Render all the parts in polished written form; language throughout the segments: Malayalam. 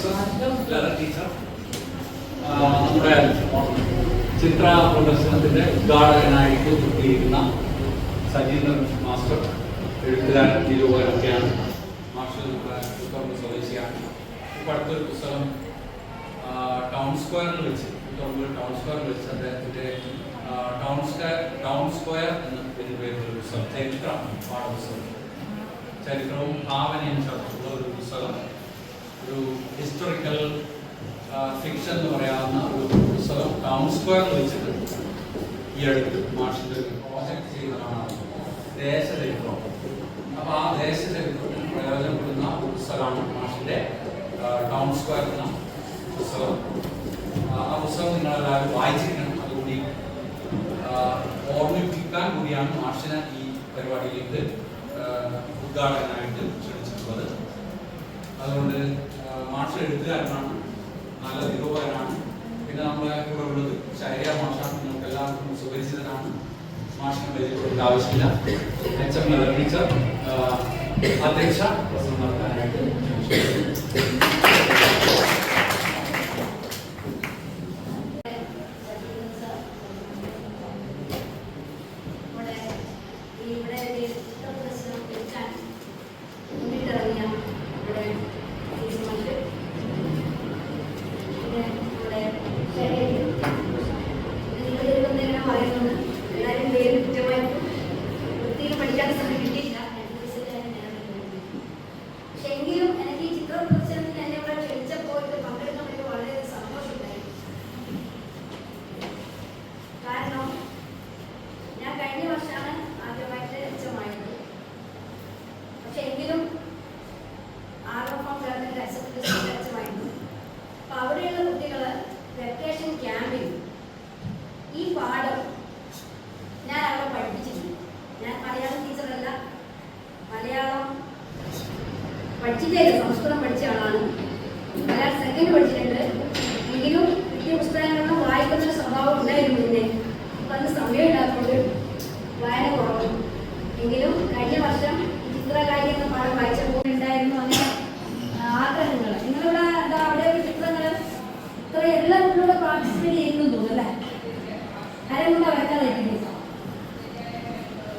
പ്രൊഫസർ, ടീച്ചർ, നമ്മുടെ ചിത്ര പ്രദർശനത്തിന്റെ ഉദ്ഘാടകനായിട്ട് എത്തിയിരിക്കുന്ന സജീന്ദ്രൻ മാസ്റ്റർ, എഴുത്തുകാരൻ, നിരൂപകനൊക്കെയാണ്. മാസ്റ്റർ പുത്തൂർന്ന് സ്വദേശിയാണ്. ഇപ്പോൾ അടുത്തൊരു പുസ്തകം ടൗൺ സ്ക്വയറിൽ വെച്ച് അദ്ദേഹത്തിന്റെ ടൗൺ സ്ക്വയർ എന്ന പേരിലുള്ള പുസ്തകം, ചരിത്രം പാഠപുസ്തകം, ചരിത്രവും ഭാവനയും ചേർത്തുള്ള ഒരു പുസ്തകം, ഒരു ഹിസ്റ്റോറിക്കൽ ഫിക്ഷൻ എന്ന് പറയാവുന്ന ഒരു പുസ്തകം ടൗൺ സ്ക്വയറിൽ വെച്ചിട്ട് ഈ അടുത്ത് മാഷിന്റെ ഒരു പ്രോജക്ട് ചെയ്തതാണ് ദേശചരിത്രം. അപ്പോൾ ആ ദേശചരിത്രത്തിന് പ്രയോജനപ്പെടുന്ന ഒരു പുസ്തകമാണ് മാഷിന്റെ ടൗൺ സ്ക്വയർ എന്ന പുസ്തകം. ആ പുസ്തകം നിങ്ങളെല്ലാവരും വായിച്ചിരിക്കണം. അതുകൂടി ഓർമ്മിപ്പിക്കാൻ കൂടിയാണ് മാഷിനെ ഈ പരിപാടിയിലേക്ക് ഉദ്ഘാടകനായിട്ട് ക്ഷണിച്ചിട്ടുള്ളത്. അതുകൊണ്ട് മാഷ് എഴുത്തുകാരനാണ്, നല്ല നിരൂപകനാണ്. പിന്നെ നമ്മളെ കൂടെ ഉള്ളത് ശൈര്യ മാഷാണ്, നിങ്ങൾക്ക് എല്ലാവർക്കും സുപരിചിതനാണ്. മാഷിനെ പരിചയപ്പെടേണ്ട ആവശ്യമില്ല. ടീച്ചർ അധ്യക്ഷ പ്രസംഗം നടത്താനായിട്ട് പഠിച്ചിട്ടേ സംസ്കൃതം പഠിച്ച ആളാണ്. മലയാളം സെക്കൻഡ് പഠിച്ചിട്ടുണ്ട്. എങ്കിലും വലിയ പുസ്തകങ്ങളൊന്നും വായിക്കുന്നൊരു സ്വഭാവം ഉണ്ടായിരുന്നു. പിന്നെ ഇപ്പം അന്ന് സമയമില്ലാത്തതുകൊണ്ട് വായന കുറവ്. എങ്കിലും കഴിഞ്ഞ വർഷം ചിത്രകാരി എന്ന പാഠം വായിച്ചപ്പോൾ ഉണ്ടായിരുന്നു അങ്ങനെ ആഗ്രഹങ്ങൾ. നിങ്ങളിവിടെ എന്താ അവിടെ ഒരു ചിത്രങ്ങൾ ഇത്ര എല്ലാ കുട്ടികളും പാർട്ടിസിപ്പേറ്റ് ചെയ്യുന്നു തോന്നുന്നു അല്ലേ? ആരെങ്കിലും വരക്കാതായിരിക്കും.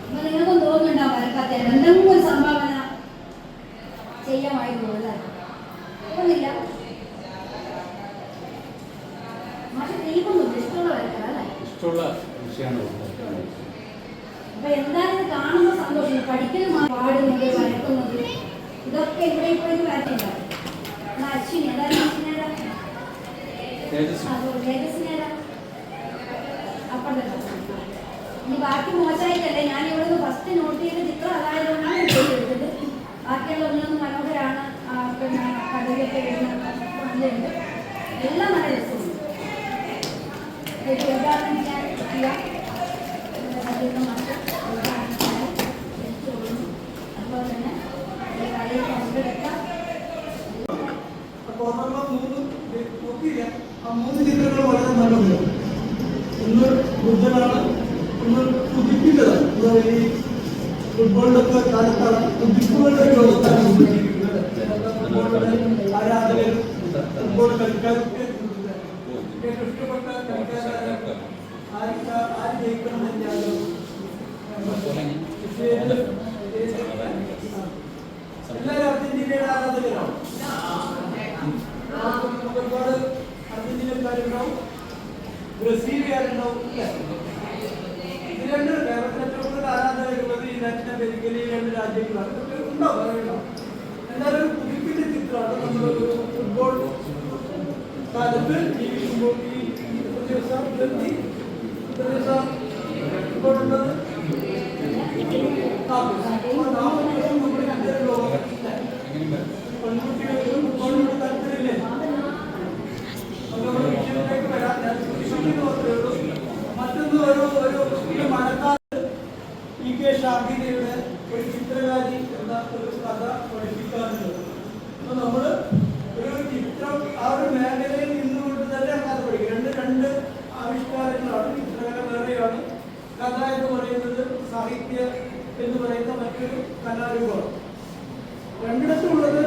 അപ്പൊ നിങ്ങൾക്കും തോന്നുന്നുണ്ടാവും വരക്കാത്ത എന്തെങ്കിലും ഒരു സംഭാവന ചെയ്യാമായിരുന്നു അല്ലേ? തോന്നില്ല. പക്ഷെ ദൈവമൊന്നും ഇഷ്ടമുള്ള വരക്കാറല്ലേ? ഇഷ്ടമുള്ള വിഷയമാണ്. അപ്പൊ എന്തായാലും കാണുമ്പോൾ സന്തോഷം. പഠിക്കലും പാടുന്നത്, വരക്കുന്നത്, ഇതൊക്കെ ഇവിടെ ഇപ്പോഴേക്ക് വരക്കുണ്ടാവും. അശ്വിനി ഏതായാലും തേജസ്വിനേരാ അപ്പുറത്തെ. ഇനി ബാക്കി മോശമായിട്ടല്ലേ, ഞാൻ ഇവിടെ ഫസ്റ്റ് നോട്ട് ചെയ്ത ചിത്രം അതായതുകൊണ്ടാണ് ചെയ്തെടുത്തത്. ബാക്കിയുള്ള ഒന്നൊന്നും മനോഹരാണ്. പിന്നെ കടലൊക്കെ എഴുതുന്നുണ്ട്. എല്ലാം നല്ല രസമുണ്ട്. ഉദ്ഘാടനം ചെയ്യാൻ പറ്റിയ അതുപോലെ തന്നെ കളിയിൽ പങ്കെടുക്കാം. മൂന്ന് ചിത്രങ്ങൾ വളരെ നല്ലത്. ഒന്ന് ബുദ്ധനാണ്, ഒന്ന് കുതിപ്പിൻ്റെതാണ്. ഈ ഫുട്ബോളിലൊക്കെ കാലത്താണ് കുതിപ്പുകളുടെ ലോകത്താണ് ഉപയോഗിക്കുന്നത്. ഫുട്ബോളിന്റെ ആരാധകരും ഫുട്ബോൾ കളിക്കാരൊക്കെ ഏറ്റവും ഇഷ്ടപ്പെട്ട കളിക്കാരാണ് ആര് ജയിക്കണം എന്ന് എല്ലാവരും അർജന്റീനയുടെ ആരാധകരാണ്. ഒരുപാട് അർജന്റീനക്കാരുണ്ടാവും, ബ്രസീലുകാരുണ്ടാവും. ഇത് രണ്ട് കേരളത്തിലെ ആരാധകരുള്ളത് ഈ ലാറ്റിൻ അമേരിക്കയിലെ ഈ രണ്ട് രാജ്യങ്ങളാണ്. ഇതൊക്കെ ഉണ്ടാവും, അറിയണം. എന്നാലും പുതുക്കിന്റെ ചിത്രമാണ് നമ്മൾ ഫുട്ബോൾ കാലത്ത് ജീവിക്കുമ്പോൾ ഈ ദിവസം ഫുട്ബോൾ ഉള്ളത് 40 ദിവസം നമ്മുടെ ഇന്ത്യൻ ലോകം പെൺകുട്ടികൾക്കും ഫുട്ബോളിനോട് താല്പര്യമില്ലേ? നമ്മുടെ വിഷയത്തിലേക്ക് വരാൻ ഞാൻ സൂചിപ്പിക്കുന്നു മാത്രമേ ഉള്ളൂ. മറ്റൊന്ന് ഒരു മഴക്കാലത്ത് ഇ കെ ഷാഹിദയുടെ ഒരു ചിത്രകാരി എന്ന ഒരു കഥ പഠിപ്പിക്കാറുണ്ട്. അപ്പോൾ നമ്മൾ ഒരു ചിത്രം ആ ഒരു മേഖലയിൽ നിന്നുകൊണ്ട് തന്നെ കഥ പഠിക്കും. രണ്ട് ആവിഷ്കാരങ്ങളാണ്. ചിത്രകല വേറെയാണ്, കഥ എന്ന് പറയുന്നത് സാഹിത്യ എന്ന് പറയുന്ന മറ്റൊരു കലാരൂപമാണ്. രണ്ടിടത്തുള്ളത്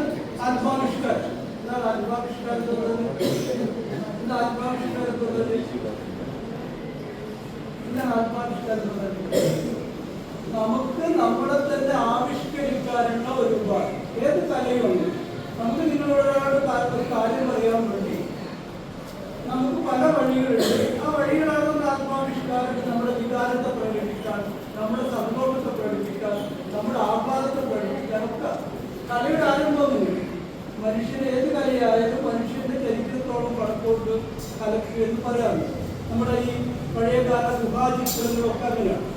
ആത്മാവിഷ്കാരം. എന്നാൽ ആത്മാവിഷ്കാരം ചിത്രാവിഷ്കാരം നമുക്ക് നമ്മളെ തന്നെ ആവിഷ്കരിക്കാനുള്ള ഒരു ഉപാധി. ഏത് കലയുണ്ട്. നമുക്ക് നിങ്ങളോട് ഒരു കാര്യം പറയാൻ വേണ്ടി നമുക്ക് പല വഴികളുണ്ട്. ആ വഴികളാകുന്ന ആത്മാവിഷ്കാരം നമ്മുടെ വികാരത്തെ പ്രകടിപ്പിക്കാൻ, നമ്മുടെ സന്തോഷത്തെ പ്രകടിപ്പിക്കാൻ, നമ്മുടെ ആഹ്ലാദത്തെ പ്രകടിപ്പിക്കാൻ ഒക്കെ കലയുടെ ആരംഭമൊന്നുമില്ല. മനുഷ്യൻ ഏത് കലയായാലും മനുഷ്യന്റെ ചരിത്രത്തോളം പഴക്കോട്ട് കലക്ക് എന്ന് പറയാറുണ്ട്. നമ്മുടെ ഈ പഴയകാല ഗുഹാചിത്രങ്ങളൊക്കെ അങ്ങനെയാണ്.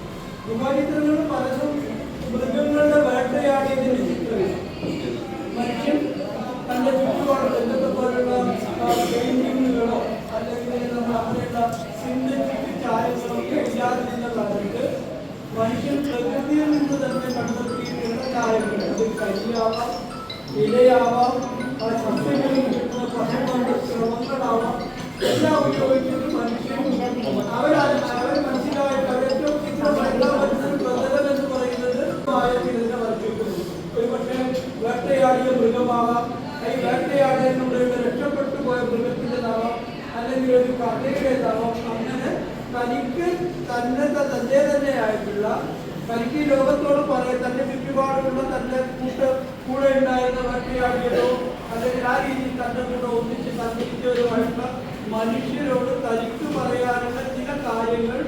ഗുഹാചിത്രങ്ങൾ പലതും മൃഗങ്ങളുടെ വേട്ടയാടിയതിന്റെ ചിത്രങ്ങൾ. മനുഷ്യൻ തന്റെ ചുറ്റുപാട് എന്തൊക്കെ പോലുള്ള പെയിന്റിങ്ങുകളോ അല്ലെങ്കിൽ നമ്മൾ അങ്ങനെയുള്ള സിന്തറ്റിക് ചായങ്ങളൊക്കെ ഇല്ലാതിരുന്ന കാലത്ത് മനുഷ്യൻ പ്രകൃതിയിൽ നിന്ന് തന്നെ കണ്ടെത്തിയിട്ടുള്ള ചായകൾ, അത് കരിയാവാം, ഇലയാവാം, ആ സസ്യങ്ങളിൽ കിട്ടുന്ന പശുക്കളുടെ ശ്രമങ്ങളാവാം, എല്ലാം ഉപയോഗിച്ചിട്ട് മനുഷ്യൻ അവർ മനസ്സിലായിട്ട് ഏറ്റവും ചിത്രമായിട്ടുള്ള മനസ്സിൽ പ്രതലം എന്ന് പറയുന്നത് ചിലതിനെ വർദ്ധിക്കുന്നു. ഒരു പക്ഷേ വേട്ടയാടിയ മൃഗമാവാം, ഈ വേട്ടയാടിയതിലൂടെ രക്ഷപ്പെട്ടു പോയ മൃഗത്തിൻ്റെതാവാം, അല്ലെങ്കിൽ ഒരു കഥയുടേതാവാം. അങ്ങനെ തനിക്ക് തന്നെയായിട്ടുള്ള തനിക്ക് ലോകത്തോട് പറയാൻ തന്റെ ചുറ്റുപാടുള്ള തന്റെ കൂടെ ഉണ്ടായിരുന്ന വേട്ടയാടിയതോ അല്ലെങ്കിൽ ആ രീതിയിൽ തന്റെ കൂടെ ഒന്നിച്ച് സഞ്ചരിച്ചവരുമായിട്ടുള്ള മനുഷ്യരോട് തനിക്ക് പറയാനുള്ള ചില കാര്യങ്ങൾ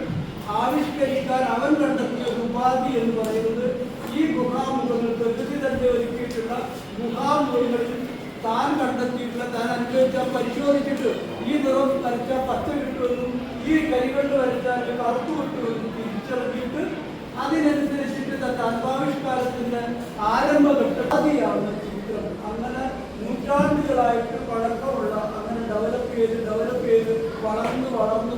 ആവിഷ്കരിക്കാൻ അവൻ കണ്ടെത്തിയ ഉപാധി എന്ന് പറയുന്നത് ഈ ഗുഹാമുഖങ്ങൾ, പ്രകൃതി തന്നെ ഒരുക്കിയിട്ടുള്ള ഗുഹാമുഖങ്ങളിൽ താൻ കണ്ടെത്തിയിട്ടുള്ള, താൻ അനുഭവിച്ചാൽ പരിശോധിച്ചിട്ട് ഈ നിറം വരച്ചാൽ പച്ച കിട്ടുമെന്നും ഈ കരികൊണ്ട് വരച്ചാൽ കറുപ്പ് കിട്ടുമെന്നും തിരിച്ചറിഞ്ഞിട്ട് അതിനനുസരിച്ചിട്ട് തന്റെ ആത്മാവിഷ്കാരത്തിന്റെ ആരംഭഘട്ടമാകുന്ന ചിത്രം അങ്ങനെ നൂറ്റാണ്ടുകളായിട്ട് പഴക്കമുള്ള, അങ്ങനെ ഡെവലപ്പ് ചെയ്ത് വളർന്ന്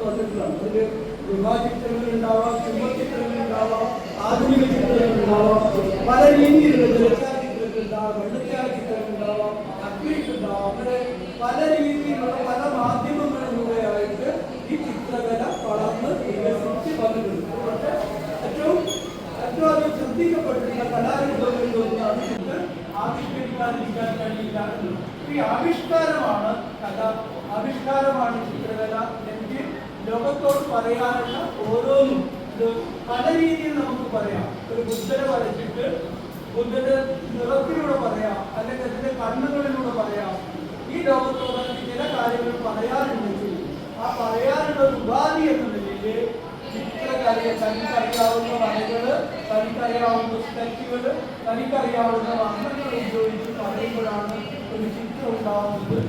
വന്നിട്ടുള്ളതാണ്. അതിൽ ഗുഹാചിത്രങ്ങൾ ഉണ്ടാവാം, ചുമചിത്രങ്ങൾ ഉണ്ടാവാം, ആധുനിക ചിത്രങ്ങൾ ഉണ്ടാവാം, പല രീതിയിലുള്ള ജലച്ചാചിത്രങ്ങൾ ഉണ്ടാവാം, വെള്ളച്ചാചിത്രങ്ങൾ ഉണ്ടാവാം, അക്രിലിക് ഉണ്ടാവാം. അങ്ങനെ പല രീതിയിലുള്ള പല മാധ്യമങ്ങളിലൂടെയായിട്ട് ഈ ചിത്രകല വളർന്ന് വികസിച്ച് വന്നിട്ടുണ്ട്. പക്ഷേ ഏറ്റവും അധികം ശ്രദ്ധിക്കപ്പെട്ടിട്ടുള്ള കലാരൂപങ്ങളിലൊന്നാണ് ഇത് ആവിഷ്കരിക്കാതിരിക്കാൻ കഴിയില്ല എന്നുള്ളത്. ഈ ആവിഷ്കാരമാണ് കല, ആവിഷ്കാരമാണ് ചിത്രകല എനിക്ക് ലോകത്തോട് പറയാനുള്ള ഓരോന്നും ഇത് പല രീതിയിൽ നമുക്ക് പറയാം. ഒരു ബുദ്ധനെ വരച്ചിട്ട് ബുദ്ധന്റെ നിറത്തിലൂടെ പറയാം, അല്ലെങ്കിൽ അതിന്റെ കണ്ണുകളിലൂടെ പറയാം. ഈ ലോകത്തോട് ചില കാര്യങ്ങൾ പറയാനുണ്ടെങ്കിൽ ആ പറയാനുള്ള ഒരു ഉപാധി എന്ന നിലയിൽ ചിത്രകലയെ തനിക്കറിയാവുന്ന വരകള്, തനിക്കറിയാവുന്ന സ്കെച്ചുകള്, തനിക്കറിയാവുന്ന വർണ്ണങ്ങൾ ഉപയോഗിച്ച് പറയുമ്പോഴാണ് ഒരു ചിത്രം ഉണ്ടാവുന്നത്.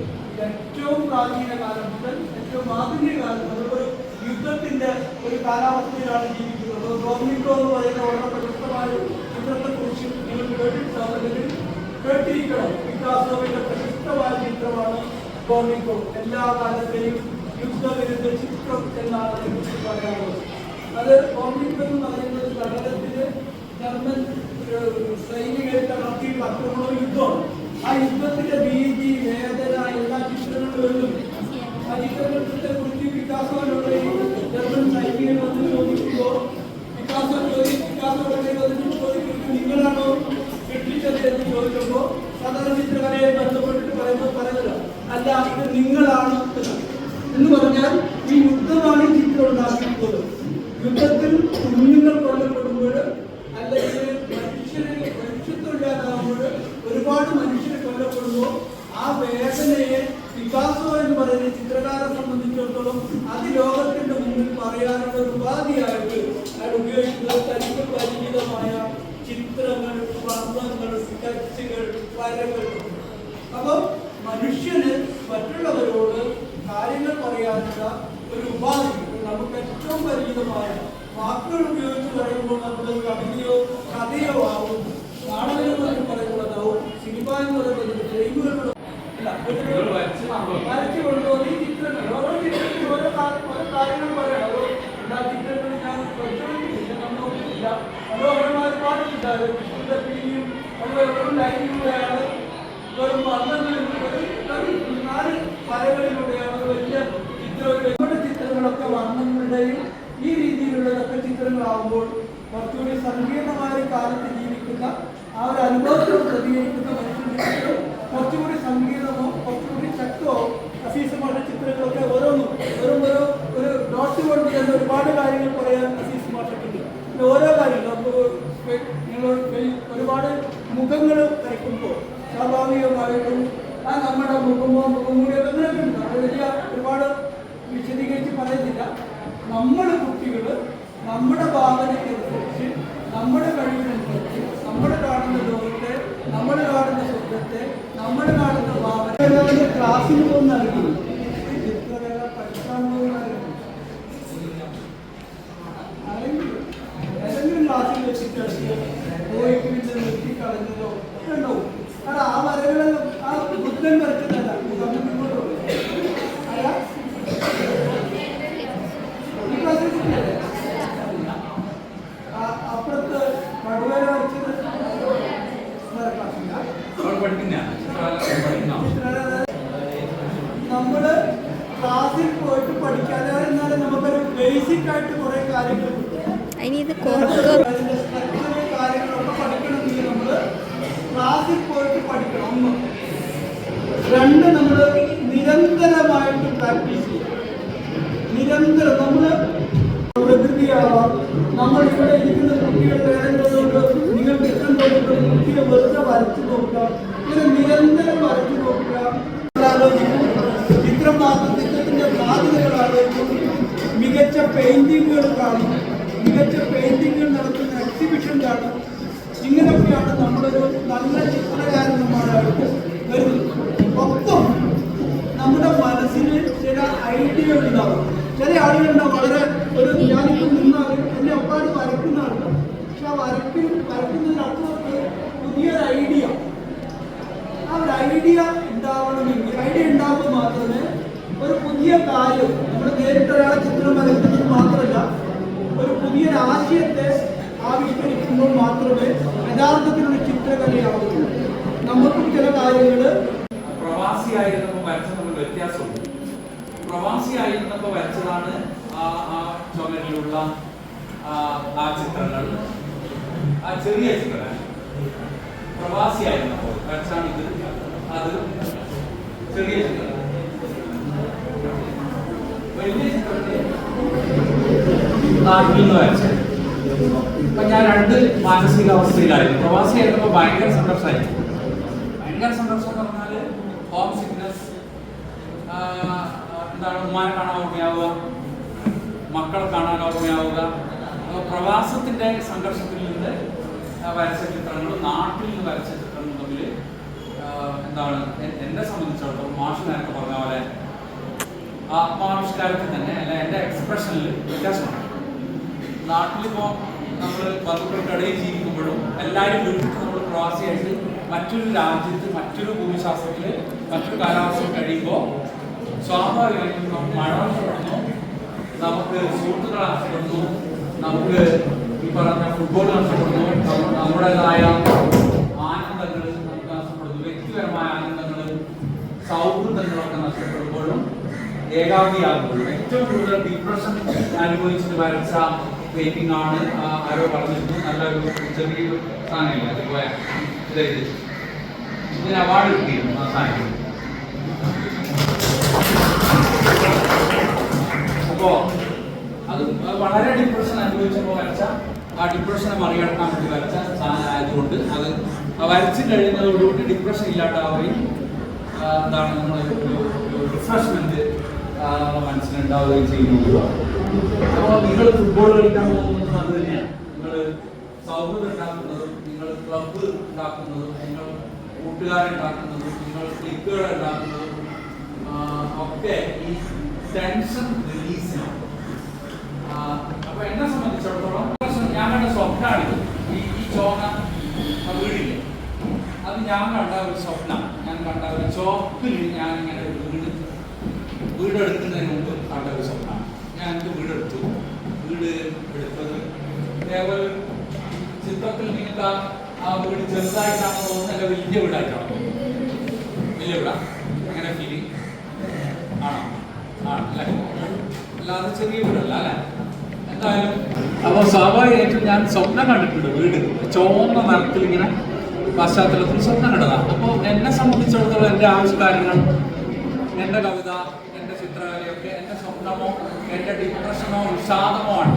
ഏറ്റവും പ്രാചീന കാലം മുതൽ ഏറ്റവും ആധുനിക കാലം, നമ്മളൊരു യുദ്ധത്തിന്റെ ഒരു കാലാവസ്ഥയിലാണ് ജീവിക്കുന്നത്. റോമിക്കോ എന്ന് പറയുന്ന വളരെ പ്രശസ്തമായ ചിത്രത്തെക്കുറിച്ച് നിങ്ങൾ കേട്ടിട്ടുണ്ടെങ്കിൽ കേട്ടിരിക്കണം. പിക്കാസോവിന്റെ പ്രശസ്തമായ ചിത്രമാണ് റോമിക്കോ. എല്ലാ കാലത്തെയും യുദ്ധവിരുദ്ധ ചിത്രം എന്നാണ് അതിനെക്കുറിച്ച് പറയാനുള്ളത്. അത് റോമിക്കോ എന്ന് പറയുന്നത് നഗരത്തില് ജർമ്മൻ സൈനികരെ നടത്തിയുള്ള ആക്രമണവും യുദ്ധമാണ്. ആ യുദ്ധത്തിന്റെ ഭീതി, വേദന എല്ലാ ചിത്രങ്ങളിലും ആ ചിത്രത്തെ കുറിച്ച് പിക്കാസോയിലുള്ള ജർമ്മൻ സൈനികർ വന്ന് ചോദിക്കുമ്പോൾ പിക്കാസോയുടെ ചോദിക്കുന്നത് നിങ്ങളാണോ കെട്ടിച്ചത് എന്ന് ചോദിക്കുമ്പോൾ സാധാരണ ചിത്രകലയെ ബന്ധപ്പെട്ടിട്ട് പറയുന്നത് അല്ല, ഇത് നിങ്ങളാണ് എന്ന് പറഞ്ഞാൽ ഈ യുദ്ധമാണ് ഈ ചിത്രം ഉണ്ടാക്കിയിട്ടുള്ളത്. യുദ്ധത്തിൽ കുഞ്ഞുങ്ങൾ കൊല്ലപ്പെടുമ്പോൾ അല്ലെങ്കിൽ മനുഷ്യത്വം ഇല്ലാതാകുമ്പോൾ ഒരുപാട് മനുഷ്യർ കൊല്ലപ്പെടുമ്പോൾ ആ വേദനയെ പിക്കാസോ എന്ന് പറയുന്ന ചിത്രകാരനെ സംബന്ധിച്ചിടത്തോളം അത് ലോകത്തിന്റെ മുന്നിൽ പറയാനുള്ള ഒരു ഉപാധിയായിട്ട് അയാൾ ഉപയോഗിക്കുന്നത് തനിക്ക് പരിചിതമായ ചിത്രങ്ങൾ, വർണ്ണങ്ങൾ, സ്കെച്ചുകൾ, വരകൾ. അപ്പോൾ മനുഷ്യന് മറ്റുള്ളവരോട് കാര്യങ്ങൾ പറയാനുള്ള ഒരു ഉപാധി നമുക്ക് ഏറ്റവും പരിചിതമായ വാക്കുകൾ ഉപയോഗിച്ച് പറയുമ്പോൾ നമ്മൾ കവിതയോ കഥയോ ആവും, നാടകം എന്ന് പറയുന്നതാവും, സിനിമ എന്ന് പറയുന്നത് ഫ്രെയിമുകളിലൂടെ വരച്ചു കൊണ്ടുപോകുന്ന ഈ ചിത്രങ്ങൾ, ഓരോ ചിത്രത്തിൽ ഓരോ കാര്യങ്ങൾ പറയണം. ഓരോ എല്ലാ ചിത്രങ്ങളും ഞാൻ പരിശോധിക്കുന്നില്ല, നോക്കുന്നില്ല. മനോഹരമായ പാട്ടുണ്ടായത് വിഷ്ണുവിന്റെ പിടിയും അതുപോലെ വെറും ലൈനിലൂടെയാണ്, വെറും വർണ്ണങ്ങളിലൂടെ, 4 വരകളിലൂടെയാണ് വലിയ ചിത്രങ്ങളുടെ ചിത്രങ്ങളൊക്കെ വർണ്ണങ്ങളുടെയും ഈ രീതിയിലുള്ളതൊക്കെ ചിത്രങ്ങളാവുമ്പോൾ കുറച്ചുകൂടി സങ്കീർണമായ കാലത്ത് ജീവിക്കുന്ന ആ ഒരു അനുഭവത്തോട് പ്രതികരിക്കുന്ന മനുഷ്യന്റെ കുറച്ചുകൂടി സങ്കീർണമോ കുറച്ചുകൂടി ശക്തമോ. അസീസുമാരുടെ ചിത്രങ്ങളൊക്കെ ഓരോന്നും ഒരു ഡോട്ട് കൊണ്ട് തന്നെ ഒരുപാട് കാര്യങ്ങൾ പറയാൻ അസീസുമാർ നമ്മുടെ മുഖമൂടിയൊക്കെ അങ്ങനെയൊക്കെ ഉണ്ട്. അത് വലിയ ഒരുപാട് വിശദീകരിച്ച് പറയുന്നില്ല. നമ്മൾ കുട്ടികൾ നമ്മുടെ ഭാവനയ്ക്കനുസരിച്ച്, നമ്മുടെ കഴിവിനനുസരിച്ച്, നമ്മൾ കാണുന്ന ലോകത്തെ, നമ്മൾ കാണുന്ന സ്വപ്നത്തെ, നമ്മൾ കാണുന്ന ഭാവന ക്ലാസ്സിൽ പോകുന്ന അറിയില്ല. ചിത്രകല പഠിക്കാൻ പോകുന്ന ഏതെങ്കിലും ക്ലാസ്സിൽ വെച്ചിട്ട് പോയിട്ട് പിന്നെ നിർത്തിക്കളഞ്ഞതോ ഉണ്ടാവും. കാരണം ആ വരകളെല്ലാം ആ ബുദ്ധൻ വരച്ചതല്ല. അപ്പുറത്ത് കടുവര വരച്ചത് നമ്മള് ക്ലാസ്സിൽ പോയിട്ട് പഠിക്കാതെ എന്നാലും നമുക്കൊരു ബേസിക് ആയിട്ട് കുറെ കാര്യങ്ങൾ കാര്യങ്ങളൊക്കെ പഠിക്കണമെങ്കിൽ നമ്മള് ക്ലാസ്സിൽ പോയിട്ട് പഠിക്കണം. ഒന്ന്. രണ്ട്, നമ്മൾ നിരന്തരമായിട്ട് പ്രാക്ടീസ് ചെയ്യണം. നിരന്തരം നമ്മള് പ്രകൃതിയാവാം, നമ്മൾ ഇവിടെ ഇരിക്കുന്ന കുട്ടികൾ വേദനകളോട് നിങ്ങൾ ചിത്രം തോന്നുമ്പോൾ കുട്ടിയെ വെറുതെ വരച്ചു നോക്കുക. ഇങ്ങനെ നിരന്തരം വരച്ചു നോക്കുക. ആലോചിക്കും, ചിത്രം മാത്രം ചിത്രത്തിന്റെ സാധ്യതകൾ ആലോചിക്കും, മികച്ച പെയിന്റിങ്ങുകൾ കാണും, മികച്ച പെയിന്റിങ്ങുകൾ നടത്തുന്ന എക്സിബിഷൻ കാണും. ഇങ്ങനെയൊക്കെയാണ് നമ്മളൊരു നല്ല ചിത്രകാരന്മാരായിട്ട് വരുന്നത്. ഒപ്പം നമ്മുടെ മനസ്സിന് ചില ഐഡിയകൾ ഉണ്ടാവും. ചില ആളുകളുണ്ടാവും വളരെ ഒരു ഞാനിപ്പോൾ നിന്നാൽ എന്നെ ഒപ്പാട് വരയ്ക്കുന്ന ആളുകൾ, പക്ഷെ ആ വരയ്ക്കുന്നതിനപ്പുറത്ത് പുതിയൊരു ഐഡിയ, ആ ഒരു ഐഡിയ ഉണ്ടാവണമെങ്കിൽ, ഐഡിയ ഉണ്ടാകുമ്പോൾ മാത്രമേ ഒരു പുതിയ കാര്യം, നമ്മൾ നേരിട്ടൊരാളെ ചിത്രം വരയ്ക്കുന്നത് മാത്രമല്ല, ഒരു പുതിയൊരു ആശയത്തെ ആവിഷ്കരിക്കുമ്പോൾ മാത്രമേ യഥാർത്ഥത്തിലുള്ള ചിത്രകലയാവുള്ളൂ. നമുക്കും ചില കാര്യങ്ങൾ പ്രവാസിയായിരുന്നപ്പോൾ വരച്ച നമ്മൾ വ്യത്യാസമുണ്ട്. പ്രവാസിയായിരുന്നപ്പോൾ വരച്ചതാണ് ആ ചുമരിലുള്ള ആ ചിത്രങ്ങൾ, ആ ചെറിയ ചിത്രങ്ങൾ. പ്രവാസിയായിരുന്നപ്പോൾ വരച്ചാണ് ഇത്, അത് ചെറിയ ചിത്രം. വലിയ ചിത്രത്തെ നാട്ടിൽ നിന്ന് വരച്ചത്. അപ്പൊ ഞാൻ രണ്ട് മാനസികാവസ്ഥയിലായിരുന്നു. പ്രവാസിയായിരുന്നപ്പോൾ ഭയങ്കര സംഘർഷമായിരുന്നു. ഭയങ്കര സംഘർഷം എന്ന് പറഞ്ഞാല് ഹോം സിക്നസ്, എന്താണ്, ഉമ്മാനെ കാണാൻ ഓർമ്മയാവുക, മക്കളെ കാണാൻ ഓർമ്മയാവുക. പ്രവാസത്തിന്റെ സംഘർഷത്തിൽ നിന്ന് വരച്ച ചിത്രങ്ങളും നാട്ടിൽ നിന്ന് വരച്ച ചിത്രങ്ങളും തമ്മിൽ എന്താണ്, എന്നെ സംബന്ധിച്ചിടത്തോളം മാഷ് നേരത്തെ പറഞ്ഞ പോലെ ആത്മാവിഷ്കാരത്തിൽ തന്നെ അല്ല, എൻ്റെ എക്സ്പ്രഷനിൽ വ്യത്യാസമാണ്. നാട്ടിലിപ്പോൾ നമ്മൾ ബന്ധുക്കൾക്കിടയിൽ ജീവിക്കുമ്പോഴും എല്ലാവരും വിളിച്ചിട്ട് നമ്മൾ പ്രവാസിയായിട്ട് മറ്റൊരു രാജ്യത്ത്, മറ്റൊരു ഭൂമിശാസ്ത്രത്തിൽ, മറ്റൊരു കാലാവസ്ഥയിൽ കഴിയുമ്പോൾ സ്വാഭാവികമായിട്ടും നമുക്ക് മഴ നഷ്ടപ്പെടുന്നു, നമുക്ക് സുഹൃത്തുക്കൾ നഷ്ടപ്പെടുന്നു, നമുക്ക് ഈ പറഞ്ഞ ഫുട്ബോൾ നഷ്ടപ്പെടുന്നു, നമ്മുടേതായ ആനന്ദങ്ങൾ നമുക്ക് നഷ്ടപ്പെടുന്നു, വ്യക്തിപരമായ ആനന്ദങ്ങൾ, സൗഹൃദങ്ങളൊക്കെ നഷ്ടപ്പെടുമ്പോഴും ഏകാഗ്രിയാകുമ്പോഴും ഏറ്റവും കൂടുതൽ ഡിപ്രഷൻ അനുഭവിച്ചിട്ട് വരച്ച പെയിന്റിംഗ് ആണ്. ആരോ പറഞ്ഞിരുന്നു, നല്ലൊരു ചെറിയൊരു സാധനമില്ല, അതുപോലെ ഇതിന് അവാർഡ് കിട്ടിയിരുന്നു ആ സാധനം. അപ്പോ അത് വളരെ ഡിപ്രഷൻ അനുഭവിച്ചപ്പോൾ വരച്ച, ആ ഡിപ്രഷനെ മറികടക്കാൻ വേണ്ടി വരച്ച സാധനം ആയതുകൊണ്ട് അത് വരച്ചു കഴിയുന്നതോടുകൂടി ഡിപ്രഷൻ ഇല്ലാണ്ടാവുകയും എന്താണ്, നമ്മൾ ഒരു റിഫ്രഷ്മെന്റ് നമ്മുടെ മനസ്സിലുണ്ടാവുകയും ചെയ്യുന്നു. അപ്പോൾ നിങ്ങൾ ഫുട്ബോൾ കളിക്കാൻ പോകുന്നതും അത് തന്നെയാണ്. നിങ്ങൾ സൗഹൃദം ഉണ്ടാക്കുന്നതും, നിങ്ങൾ ക്ലബ്ബ് ഉണ്ടാക്കുന്നതും, നിങ്ങൾ കൂട്ടുകാരുണ്ടാക്കുന്നതും, നിങ്ങൾ ക്ലിക്കുകൾ ഉണ്ടാക്കുന്നതും ഒക്കെ ഈ ടെൻഷൻ റിലീസിനാണ്. അപ്പൊ എന്നെ സംബന്ധിച്ചിടത്തോളം ഞാൻ കണ്ട സ്വപ്നമാണിത്. ഈ ചോന്ന വീടില്ലേ, അത് ഞാൻ കണ്ട ഒരു സ്വപ്നം. ഞാൻ കണ്ട ഒരു ചോപ്പിൽ ഞാനിങ്ങനെ വീടെടുക്കുന്നതിന് മുമ്പ് കണ്ട ഒരു സ്വപ്നമാണ്. ഞാൻ എൻ്റെ വീടെടുത്തു. വീട് എടുത്തത് അതേപോലെ ചിത്രത്തിൽ നിങ്ങൾക്ക് ആ വീട് ചെറുതായിട്ടാണോ തോന്നുന്നത്, അല്ല വലിയ വീടായിട്ടാണോ തോന്നുന്നത്? വലിയ വീടാ, അങ്ങനെ ഫീലിംഗ് ആണോ? ആണല്ലേ, അല്ലാതെ ചെറിയ വീടല്ല അല്ലേ? എന്തായാലും അപ്പോൾ സ്വാഭാവികമായിട്ടും ഞാൻ സ്വപ്നം കണ്ടിട്ടുണ്ട്. വീട് ചുവന്ന നിറത്തിൽ ഇങ്ങനെ പശ്ചാത്തലത്തിൽ സ്വപ്നം കണ്ടതാണ്. അപ്പോൾ എന്നെ സംബന്ധിച്ചിടത്തോളം എൻ്റെ ആവിഷ്കാരങ്ങൾ, എൻ്റെ കവിത, എൻ്റെ ചിത്രകലയൊക്കെ എൻ്റെ സ്വപ്നമോ എൻ്റെ ഡിപ്രഷനോ വിഷാദമോ ആണ്.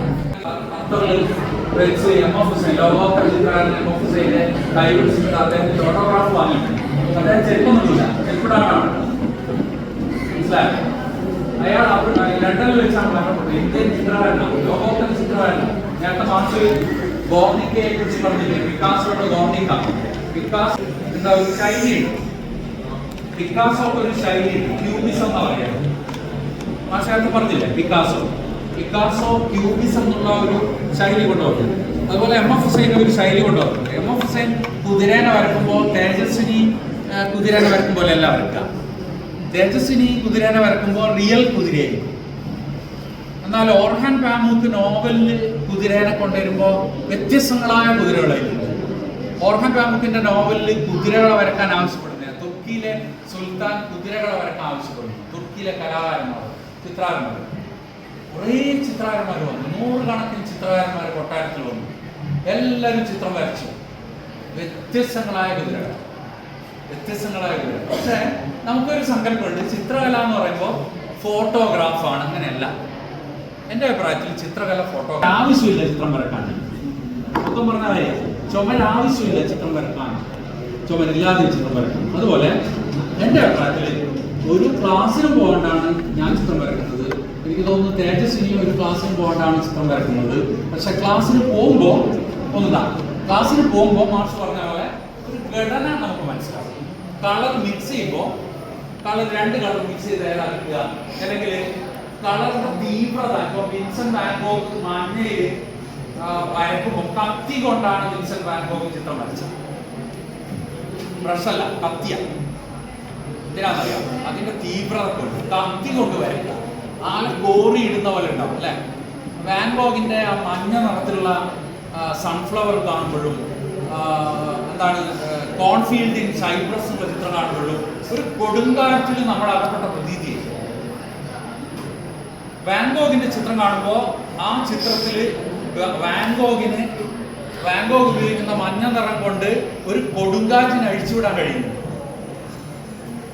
MF ഹുസൈൻ, ലോകോത്തര ചിത്രകാരൻ MF ഹുസൈനെ കൈപിടിച്ചിട്ട് അദ്ദേഹത്തിൻ്റെ ഓട്ടോഗ്രാഫ് വാങ്ങിയിട്ടുണ്ട്. അദ്ദേഹം ചെരുപ്പൊന്നുമില്ല, ചെരുപ്പിടാനാണ്. മനസ്സിലായോ? അയാൾ ലണ്ടനിൽ വെച്ചാണ് മരണപ്പെട്ടത്. ഇന്ത്യൻ ചിത്രകാരനാണ്, ലോകോത്തര ചിത്രകാരനാണ്. നേരത്തെ മാർച്ച് ഗോർണിക്കയെ കുറിച്ച് പറഞ്ഞില്ലേ, പിക്കാസോയുടെ ഗോർണിക്ക. പിക്കാസോ എന്താ ഒരു ശൈലിയുണ്ട്, പിക്കാസോ ഒരു ശൈലിയുണ്ട്, ക്യൂബിസം എന്നാ പറയാ. മാഷായിട്ട് പറഞ്ഞില്ലേ പിക്കാസോ ക്യൂബിസം എന്നുള്ള ഒരു ശൈലി കൊണ്ടുവന്നു. അതുപോലെ MF ഹുസൈൻ ഒരു ശൈലി കൊണ്ടുവന്നു. MF ഹുസൈൻ കുതിരേനെ വരക്കുമ്പോൾ തേജസ്വിനി കുതിരേനെ വരക്കുമ്പോൾ അല്ല വരക്കുക. തേജസ്വിനി കുതിരേനെ വരക്കുമ്പോൾ റിയൽ കുതിരയായിരിക്കും. എന്നാൽ ഓർഹാൻ പാമൂക്ക് നോവലിൽ കുതിരേനെ കൊണ്ടുവരുമ്പോൾ വ്യത്യസ്തങ്ങളായ കുതിരകളായിരിക്കും. ഓർഹാൻ പാമൂക്കിന്റെ നോവലിൽ കുതിരകളെ വരക്കാൻ ആവശ്യപ്പെടുന്നത് തുർക്കിയിലെ സുൽത്താൻ കുതിരകളെ വരക്കാൻ ആവശ്യപ്പെടുന്നു. തുർക്കിയിലെ കലാകാരന്മാർ, ചിത്രകാരന്മാർ, കുറേ ചിത്രകാരന്മാർ വന്നു. 100 കണക്കിന് ചിത്രകാരന്മാർ കൊട്ടാരത്തിൽ വന്നു. എല്ലാവരും ചിത്രം വരച്ചു. വ്യത്യസ്തങ്ങളായ കുതിരകൾ. പക്ഷെ നമുക്കൊരു സങ്കല്പമുണ്ട്, ചിത്രകല എന്ന് പറയുമ്പോൾ ഫോട്ടോഗ്രാഫാണ്. അങ്ങനെയല്ല. എൻ്റെ അഭിപ്രായത്തിൽ ചിത്രകല ഫോട്ടോഗ്രാഫ് ആവശ്യമില്ല. ചിത്രം വരക്കാൻ മൊത്തം പറഞ്ഞ കാര്യം, ചുമൽ ആവശ്യമില്ല ചിത്രം വരക്കാൻ, ചുമലില്ലാതെ ചിത്രം വരക്കാൻ. അതുപോലെ എൻ്റെ അഭിപ്രായത്തിൽ ഒരു ക്ലാസ്സിനും പോകേണ്ടാണ് ഞാൻ ചിത്രം വരക്കുന്നത്. എനിക്ക് തോന്നുന്നു തേജസ്വിനിയും ഒരു ക്ലാസ്സിന് പോകേണ്ടാണ് ചിത്രം വരക്കുന്നത്. പക്ഷെ ക്ലാസ്സിന് പോകുമ്പോൾ ക്ലാസ്സിന് പോകുമ്പോൾ മാഷ് പറഞ്ഞ പോലെ ഒരു ഘടന നമുക്ക് മനസ്സിലാവും. കളർ മിക്സ് ചെയ്യുമ്പോൾ രണ്ട് കളർ മിക്സ് ചെയ്ത് ഏതാക്കുക, അല്ലെങ്കിൽ കളറിന്റെ തീവ്രത. ഇപ്പോൾ വിൻസെന്റ് വാൻ ഗോഗ് മഞ്ഞയിൽ വരക്കുമ്പോൾ കത്തി കൊണ്ടാണ് വിൻസെന്റ് വാൻ ഗോഗ് ചിത്രം വരച്ചത്. ബ്രഷല്ല, കത്തിയ. എന്തിനാണെന്നറിയാം? അതിന്റെ തീവ്രത കൊണ്ട് കത്തി കൊണ്ട് വരയ്ക്കുക. ആളെ കോറി ഇടുന്ന പോലെ ഉണ്ടാവും അല്ലെ. വാൻ ഗോഗിന്റെ ആ മഞ്ഞ നിറത്തിലുള്ള സൺഫ്ലവർ കാണുമ്പോഴും എന്താണ് കോൺഫീൽഡ് ഇൻ സൈപ്രസ് എന്നുള്ള ചിത്രം കാണുമ്പോഴും ഒരു കൊടുങ്കാറ്റിൽ നമ്മൾ അകപ്പെട്ട പ്രതീതി. വാൻ ഗോഗിന്റെ ചിത്രം കാണുമ്പോൾ ആ ചിത്രത്തിൽ വാൻ ഗോഗ് ഉപയോഗിക്കുന്ന മഞ്ഞ നിറം കൊണ്ട് ഒരു കൊടുങ്കാറ്റിന് അഴിച്ചുവിടാൻ കഴിയുന്നു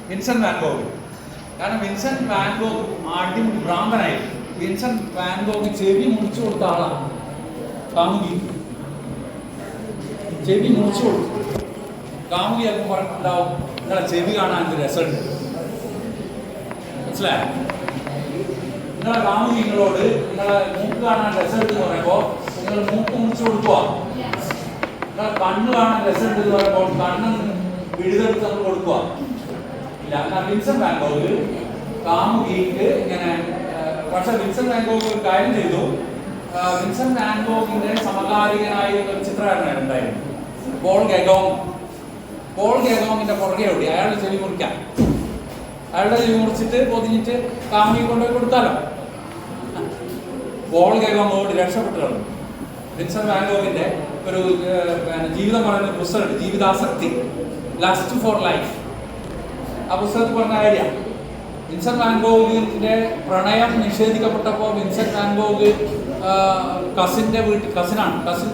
വിൻസെന്റ് വാൻ ഗോഗ്. കാരണം വിൻസെന്റ് വാൻ ഗോഗ് അടിമുടി ഭ്രാന്തനായി. വിൻസെന്റ് വാൻ ഗോഗ് ചെവി മുറിച്ചു കൊടുത്ത ആളാണ്. കാമുകി ചെവി മുറിച്ചു കൊടുത്തു. കാമുകി ചിലപ്പോൾ പറഞ്ഞിട്ടുണ്ടാവും, നിങ്ങളെ ചെവി കാണാൻ ഒരു രസമുണ്ട്. മനസ്സിലായോ? നിങ്ങളെ കാമുകി നിങ്ങളോട് നിങ്ങളെ മൂക്ക് കാണാൻ രസമുണ്ട് എന്ന് പറയുമ്പോൾ നിങ്ങൾ മൂക്ക് മുറിച്ചു കൊടുക്കുക. നിങ്ങളെ കണ്ണ് കാണാൻ രസമുണ്ട് എന്ന് പറയുമ്പോൾ കണ്ണ് വിഴുതെടുത്ത് നമ്മൾ കൊടുക്കുക. ഇല്ല. എന്നാൽ വിൻസെന്റ് വാൻ ഗോഗ് കാമുകിക്ക് ഇങ്ങനെ. പക്ഷെ വിൻസെന്റ് വാൻ ഗോഗ് ഒരു കാര്യം ചെയ്തു. വിൻസെന്റ് വാൻ ഗോഗിന്റെ സമകാലികനായ ഒരു ചിത്രകാരനാണ് ഉണ്ടായിരുന്നു, പോൾ ഗെഗോങ്ങിന്റെ പുറകെ ഓടി അയാളുടെ ചെവി മുറിക്കാം. അയാളുടെ ചെവി മുറിച്ചിട്ട് പൊതിഞ്ഞിട്ട് കാമുകി കൊണ്ടുപോയി കൊടുത്താലോ. പോൾ ഗെഗോങ് ഓടി രക്ഷപ്പെട്ടു കളഞ്ഞു. വിൻസെന്റ് വാൻ ഗോഗിന്റെ ഒരു ജീവിതം പറയുന്ന പുസ്തകമുണ്ട്, ജീവിതാസക്തി, ലസ്റ്റ് ഫോർ ലൈഫ്. ആ പുസ്തകത്തിൽ പറഞ്ഞ കാര്യം വിൻസെന്റ് വാൻ ഗോഗിന്റെ പ്രണയം നിഷേധിക്കപ്പെട്ടപ്പോൾ വിൻസെന്റ് വാൻ ഗോഗ് കസിൻ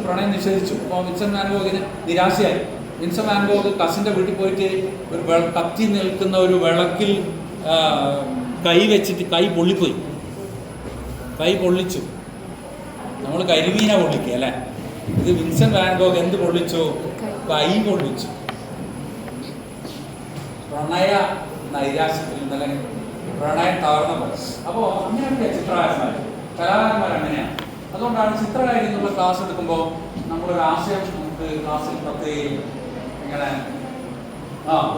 പ്രണയം നിഷേധിച്ചു. അപ്പോൾ വിൻസെന്റ് വാൻ ഗോഗിന് നിരാശയായി. വിൻസെന്റ് വാൻ ഗോഗ് കസിന്റെ വീട്ടിൽ പോയിട്ട് ഒരു കത്തി നിൽക്കുന്ന ഒരു വിളക്കിൽ കൈ വെച്ചിട്ട് കൈ പൊള്ളിച്ചു. നമ്മൾ കരിമീന പൊള്ളിക്കുക അല്ലേ. ഇത് വിൻസെന്റ് വാൻ ഗോഗ് എന്ത് പൊള്ളിച്ചു? കൈ പൊള്ളിച്ചു. പ്രണയ നൈരാശ്യത്തിൽ നിന്ന് പ്രണയം തകർന്ന പോലെ. അപ്പോൾ അങ്ങനെയൊക്കെ കലാകാരന്മാർ അങ്ങനെയാണ്. അതുകൊണ്ടാണ് ചിത്രകാരി എന്നുള്ള ക്ലാസ് എടുക്കുമ്പോൾ നമ്മളൊരു ആശയം നമുക്ക് ക്ലാസ്സിൽ പ്രത്യേകം ഇങ്ങനെ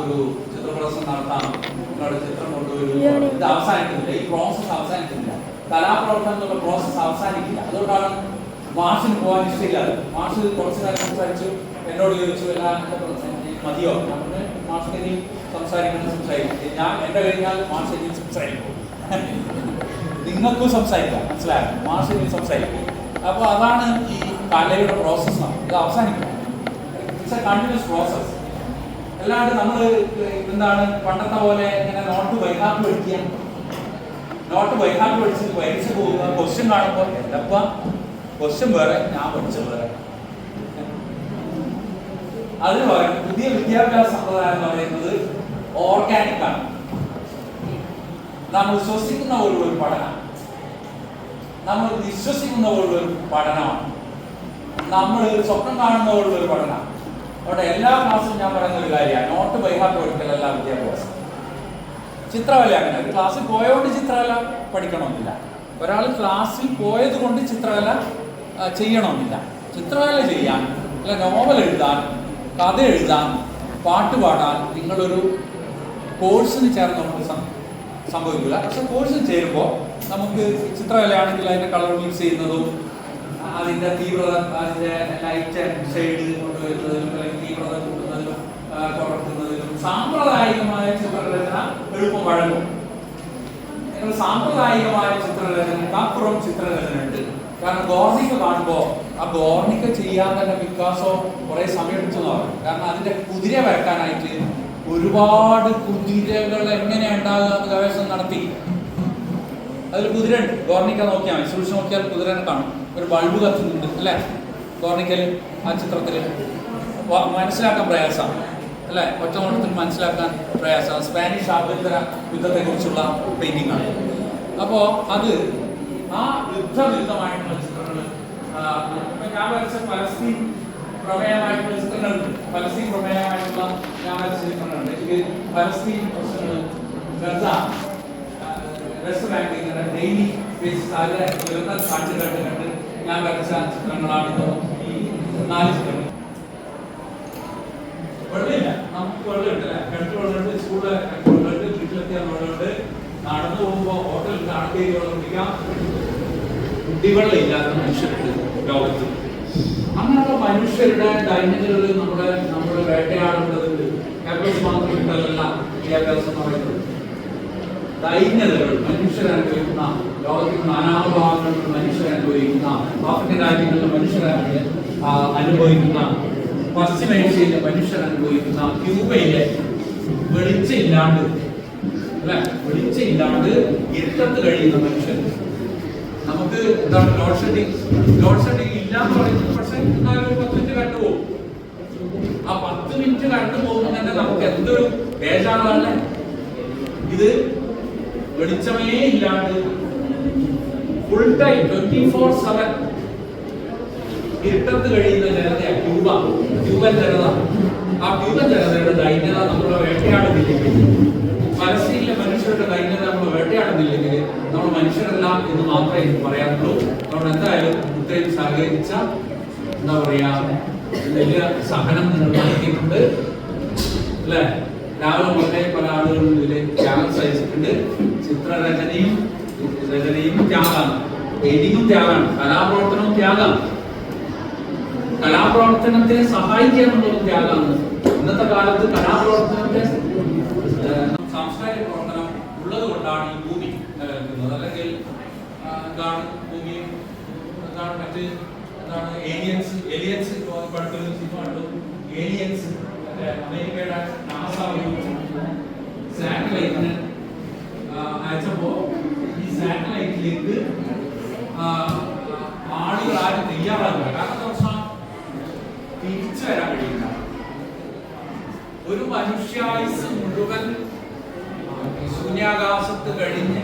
ഒരു ചിത്രപ്രദർശനം നടത്താം, നിങ്ങളുടെ ചിത്രം കൊണ്ടുവരും. ഇത് അവസാനിക്കുന്നില്ല, ഈ പ്രോസസ്സ് അവസാനിക്കുന്നില്ല, കലാപ്രവർത്തനം എന്നുള്ള പ്രോസസ്സ് അവസാനിക്കില്ല. അതുകൊണ്ടാണ് മാഷിന് പോകാൻ ഇഷ്ടമില്ലാതെ. മാഷ് കുറച്ച് നേരം സംസാരിച്ചു, എന്നോട് ചോദിച്ചു എല്ലാം മതിയോ? നമുക്ക് മാഷിന് ഇനി സംസാരിക്കും. ഞാൻ എൻ്റെ കഴിഞ്ഞാൽ മാഷ് ഇനി സംസാരിക്കും, നിങ്ങൾക്കും സംസാരിക്കാം. മനസ്സിലായോ? മാഷ് ഇനി സംസാരിക്കും. അപ്പോൾ അതാണ് ഈ കലയുടെ പ്രോസസ്സാണ്. ഇത് അവസാനിക്കും. It's A continuous process. അല്ലാണ്ട് നമ്മൾ എന്താണ് പണ്ടത്തെ പോലെ ഇങ്ങനെ നോട്ട് ബൈഹാർട്ട് പഠിച്ചിട്ട് പരീക്ഷ പോകുക, ക്വസ്റ്റ്യൻ കാണുമ്പോൾ എന്തപ്പ ക്വസ്റ്റ്യൻ വേറെ, ഞാൻ പഠിച്ചത് വേറെ. അതിന് പകരം പുതിയ വിദ്യാഭ്യാസ സമ്പ്രദായം എന്ന് പറയുന്നത് ഓർഗാനിക് ആണ്. നമ്മൾ ശ്വസിക്കുന്ന പോലുള്ള ഒരു പഠനം, നമ്മൾ വിശ്വസിക്കുന്ന പോലുള്ള ഒരു പഠനമാണ്, നമ്മൾ സ്വപ്നം കാണുന്ന പോലുള്ള ഒരു പഠനം. അവിടെ എല്ലാ ക്ലാസ്സിലും ഞാൻ പറയുന്ന ഒരു കാര്യമാണ്, നോട്ട് ബൈ ഹാർട്ട് പഠിക്കലല്ല വിദ്യാഭ്യാസം. ചിത്രകല അങ്ങനെ, ഒരു ക്ലാസ്സിൽ പോയതുകൊണ്ട് ചിത്രകല പഠിക്കണമെന്നില്ല, ഒരാൾ ക്ലാസ്സിൽ പോയത് കൊണ്ട് ചിത്രകല ചെയ്യണമെന്നില്ല. ചിത്രകല ചെയ്യാൻ, അല്ല നോവൽ എഴുതാൻ, കഥ എഴുതാൻ, പാട്ട് പാടാൻ നിങ്ങളൊരു കോഴ്സിന് ചേർന്ന് നമുക്ക് സംഭവിക്കില്ല. പക്ഷെ കോഴ്സിന് ചേരുമ്പോൾ നമുക്ക് ചിത്രകലയാണെങ്കിൽ അതിൻ്റെ കളർ മിക്സ് ചെയ്യുന്നതും അതിൻ്റെ തീവ്രത, അതിൻ്റെ ലൈറ്റ് ഷെയ്ഡ് കൊണ്ടുവരുന്നതിലും അല്ലെങ്കിൽ തീവ്രത കൂട്ടുന്നതിലും കുറക്കുന്നതിലും സാമ്പ്രദായികമായ ചിത്രരചന എളുപ്പം വഴങ്ങും. നിങ്ങൾ സാമ്പ്രദായികമായ ചിത്രരചനക്കപ്പുറം ചിത്രരചന ഉണ്ട്. കാരണം ഗോർണിക്ക കാണുമ്പോൾ ആ ഗോർണിക്ക ചെയ്യാൻ തന്നെ പിക്കാസോ കുറേ സമയം എടുത്തു പറയും. കാരണം അതിൻ്റെ കുതിര വരക്കാനായിട്ട് ഒരുപാട് കുതിരകൾ എങ്ങനെയാണ് ഉണ്ടാകുക എന്ന് ഗവേഷണം നടത്തി. അതിൽ കുതിര ഉണ്ട്, ഗോർണിക്ക നോക്കിയാൽ മതി, സൂക്ഷിച്ച് നോക്കിയാൽ കുതിരനെ കാണും. ഒരു ബൾബ് കത്തുന്നുണ്ട് അല്ലേ ഗോർണിക്കൽ, ആ ചിത്രത്തിൽ മനസ്സിലാക്കാൻ പ്രയാസമാണ് അല്ലേ, ഒറ്റ നോട്ടത്തിൽ മനസ്സിലാക്കാൻ പ്രയാസമാണ്. സ്പാനിഷ് ആഭ്യന്തര യുദ്ധത്തെക്കുറിച്ചുള്ള പെയിന്റിംഗ് ആണ്. അപ്പോൾ അത് ആ യുദ്ധമായിട്ടുള്ള ചിത്രങ്ങൾ, ഞാൻ വരച്ച പലസ്തീൻ പ്രമേയമായിട്ടുള്ള ചിത്രങ്ങളുണ്ട്. പലസ്തീൻ പ്രമേയമായിട്ടുള്ള ഞാൻ വരച്ച ചിത്രങ്ങളുണ്ട്. ഇത് പലസ്തീൻ പ്രശ്നങ്ങൾ, ഗസ, വെസ്റ്റ് ബാങ്ക്, ഇങ്ങനെ ഡെയിലി ബേസിസ് അതിലെ ദുരന്ത സാക്ഷി കണ്ട് ഞാൻ വരച്ച ചിത്രങ്ങളാണ് ഈ 4 ചിത്രങ്ങൾ. വെള്ളമില്ല, നമുക്ക് വെള്ളമുണ്ട് അല്ലേ, കിണറ്റ് വെള്ളമുണ്ട്, സ്കൂളിലെ വെള്ളമുണ്ട്, വീട്ടിലെത്തിയാൽ വെള്ളമുണ്ട്, നടന്നു പോകുമ്പോൾ ഹോട്ടലിൽ നടക്കേരി വെള്ളം കുടിക്കാം. കുടിവെള്ളം ഇല്ലാത്ത മനുഷ്യരുണ്ട് ലോകത്ത്. അങ്ങനെയുള്ള മനുഷ്യരുടെ ദൈനംദിനങ്ങൾ നമ്മുടെ വേട്ടയാടുന്നതുണ്ട്. വിദ്യാഭ്യാസം മാത്രം കിട്ടലല്ല വിദ്യാഭ്യാസം എന്ന് പറയുന്നത്. ദൈന്യതകൾ മനുഷ്യരനുഭവിക്കുന്ന, ലോകത്തിന്റെ നാനാഭാഗങ്ങളിൽ മനുഷ്യരനുഭവിക്കുന്ന, ആഫ്രിക്കൻ രാജ്യങ്ങളിലെ മനുഷ്യരനുഭവിക്കുന്ന, പശ്ചിമേഷ്യയിലെ മനുഷ്യരനുഭവിക്കുന്ന, ക്യൂബയിലെ വെളിച്ചമില്ലാണ്ട് അല്ലെ, വെളിച്ചമില്ലാണ്ട് ഇരുട്ടത്ത് കഴിയുന്ന മനുഷ്യർ. നമുക്ക് എന്താണ് ലോഡ് ഷെഡിങ് ഇല്ലാന്ന് പറയുന്നത്. പക്ഷെ എന്നാലും 10 മിനിറ്റ് കണ്ടു പോകും. ആ 10 മിനിറ്റ് കണ്ടു പോകുമ്പോൾ തന്നെ നമുക്ക് എന്തൊരു ബേജാറാണല്ലേ. ഇത് വെളിച്ചമേ ഇല്ലാണ്ട് ഫുൾ ടൈം 24/7 ഇരുട്ടത്ത് കഴിയുന്ന ജനതയാണ് ക്യൂബൻ ജനത. ആ ക്യൂബൻ ജനതയുടെ ദൈന്യത നമ്മൾ വേട്ടയാടുന്നില്ലെങ്കിൽ, പലസ്തീനിലെ മനുഷ്യരുടെ ദൈന്യത നമ്മൾ വേട്ടയാടുന്നില്ലെങ്കിൽ നമ്മൾ മനുഷ്യരെല്ലാം എന്ന് മാത്രമേ എനിക്ക് പറയാനുള്ളൂ. നമ്മൾ എന്തായാലും ഇത്രയും സഹകരിച്ച, എന്താ പറയാ, വലിയ സഹനം നിങ്ങൾ നൽകിയിട്ടുണ്ട് അല്ലേ. രാവിലെ മുതലേ പല ആളുകളും ഇതിൽ ത്യാഗം സഹിച്ചിട്ടുണ്ട്. ചിത്രരചനയും ത്യാഗമാണ്, പെയിന്റിങ്ങും ത്യാഗമാണ്, കലാപ്രവർത്തനവും ത്യാഗമാണ്. കലാപ്രവർത്തനത്തെ സഹായിക്കാനുള്ളതും ത്യാഗമാണ്. ഇന്നത്തെ കാലത്ത് കലാപ്രവർത്തനത്തെ സാംസ്കാരിക പ്രവർത്തനം ഉള്ളത് കൊണ്ടാണ് ഈ ഭൂമി നിലനിൽക്കുന്നത്. അല്ലെങ്കിൽ എന്താണ് ഭൂമി, എന്താണ് മറ്റ് എന്താണ് ഏലിയൻസ് പടുത്തൊരു സിനിമ കണ്ടു. ഏലിയൻസ് അമേരിക്കയുടെ നാസ സാറ്റലൈറ്റിന് അയച്ചപ്പോ ഈ സാറ്റലൈറ്റിലേക്ക് ആളുകൾ ആരും തയ്യാറാകില്ല. കാരണം പ്രശ്നം തിരിച്ചു വരാൻ കഴിയില്ല. ഒരു മനുഷ്യായുസ് മുഴുവൻ ശൂന്യാകാശത്ത് കഴിഞ്ഞ്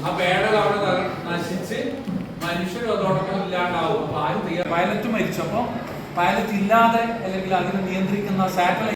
ആ പേടകൾ അവിടെ നശിച്ച് മനുഷ്യരും അതോടൊപ്പം ഇല്ലാണ്ടാവും. അപ്പൊ ആരും പൈലറ്റ് മരിച്ചപ്പോ പൈലറ്റ് ഇല്ലാതെ അല്ലെങ്കിൽ അതിനെ നിയന്ത്രിക്കുന്ന സാറ്റലൈറ്റ്